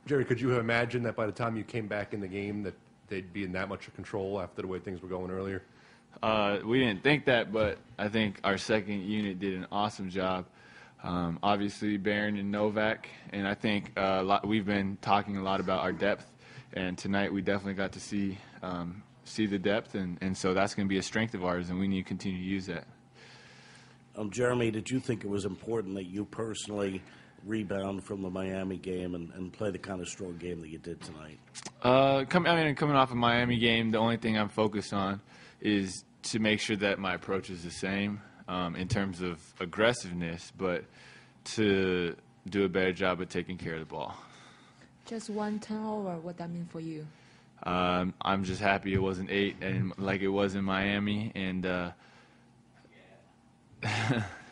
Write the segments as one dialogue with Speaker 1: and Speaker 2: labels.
Speaker 1: Jerry, could you have imagined that by the time you came back in the game that they'd be in that much of control after the way things were going earlier?
Speaker 2: We didn't think that, but I think our second unit did an awesome job. Obviously, Barron and Novak, and I think we've been talking a lot about our depth, and tonight we definitely got to see the depth, and so that's going to be a strength of ours, and we need to continue to use that.
Speaker 3: Jeremy, did you think it was important that you personally rebound from the Miami game and play the kind of strong game that you did tonight?
Speaker 2: Coming off a Miami game, the only thing I'm focused on is to make sure that my approach is the same in terms of aggressiveness, but to do a better job of taking care of the ball.
Speaker 4: Just one turnover, what that mean for you?
Speaker 2: I'm just happy it wasn't 8 and like it was in Miami, and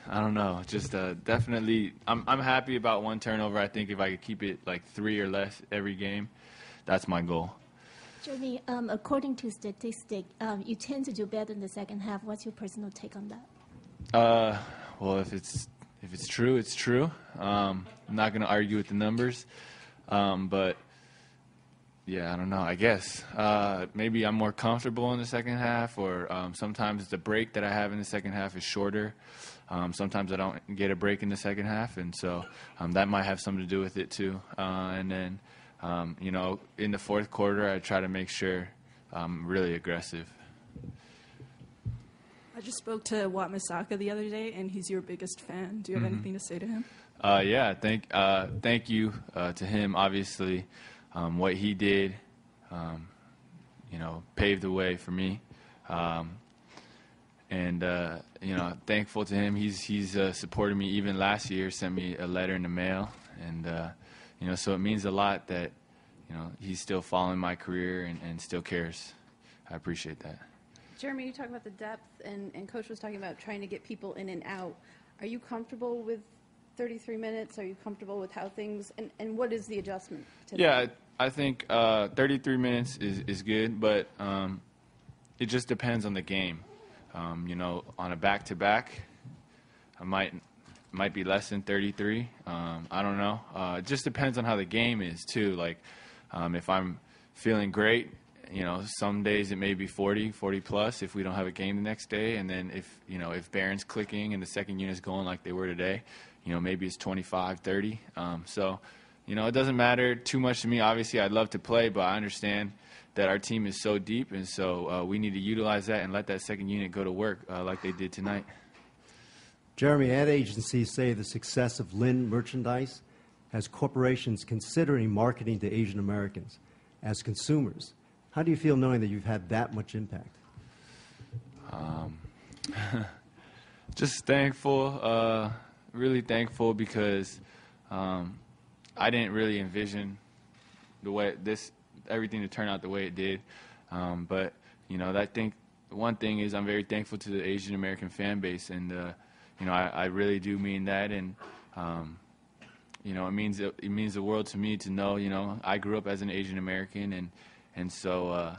Speaker 2: I don't know. Just definitely, I'm happy about one turnover. I think if I could keep it like 3 or less every game, that's my goal.
Speaker 5: Jeremy, according to statistics, you tend to do better in the second half. What's your personal take on that?
Speaker 2: Well, if it's true, it's true. I'm not going to argue with the numbers, but yeah, I don't know. I guess maybe I'm more comfortable in the second half, or sometimes the break that I have in the second half is shorter. Sometimes I don't get a break in the second half, and so that might have something to do with it too. And then, in the fourth quarter, I try to make sure I'm really aggressive.
Speaker 6: I just spoke to Watt Misaka the other day, and he's your biggest fan. Do you have anything to say to him?
Speaker 2: Yeah, thank you to him. Obviously, what he did, paved the way for me. Thankful to him. He's supported me even last year, sent me a letter in the mail. And, so it means a lot that, he's still following my career and still cares. I appreciate that.
Speaker 7: Jeremy, you talk about the depth, and Coach was talking about trying to get people in and out. Are you comfortable with 33 minutes? Are you comfortable with how things – and what is the adjustment to that?
Speaker 2: Yeah, I think 33 minutes is good, but it just depends on the game. On a back-to-back, I might be less than 33. I don't know. It just depends on how the game is, too. Like, if I'm feeling great, some days it may be 40 plus if we don't have a game the next day. And then if Barron's clicking and the second unit's going like they were today, maybe it's 25, 30. It doesn't matter too much to me. Obviously, I'd love to play, but I understand that our team is so deep, and so we need to utilize that and let that second unit go to work like they did tonight.
Speaker 8: Jeremy, ad agencies say the success of Lynn merchandise has corporations considering marketing to Asian Americans as consumers. How do you feel knowing that you've had that much impact?
Speaker 2: Just thankful, really thankful, because I didn't really envision the way everything to turn out the way it did. But one thing is I'm very thankful to the Asian American fan base, and I really do mean that, and it means the world to me to know I grew up as an Asian American, and so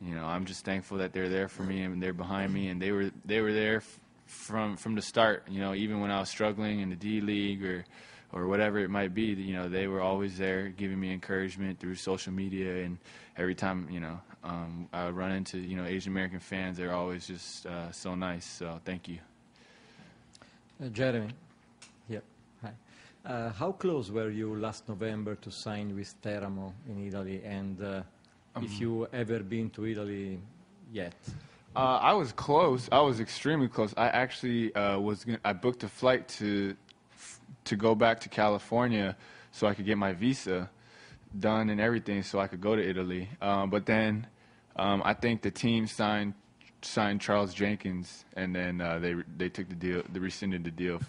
Speaker 2: I'm just thankful that they're there for me and they're behind me, and they were there from the start. Even when I was struggling in the D League or whatever it might be, they were always there giving me encouragement through social media, and every time I would run into Asian American fans, they're always just so nice. So thank you.
Speaker 9: Jeremy, yeah, hi. How close were you last November to sign with Teramo in Italy, and if you ever been to Italy yet?
Speaker 2: I was close. I was extremely close. I actually I booked a flight to go back to California so I could get my visa done and everything so I could go to Italy. But then I think the team signed Charles Jenkins, and then they took the deal, they rescinded the deal,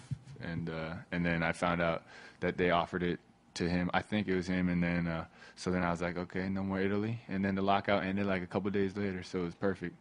Speaker 2: and then I found out that they offered it to him. I think it was him, and then so then I was like, okay, no more Italy. And then the lockout ended like a couple days later, so it was perfect.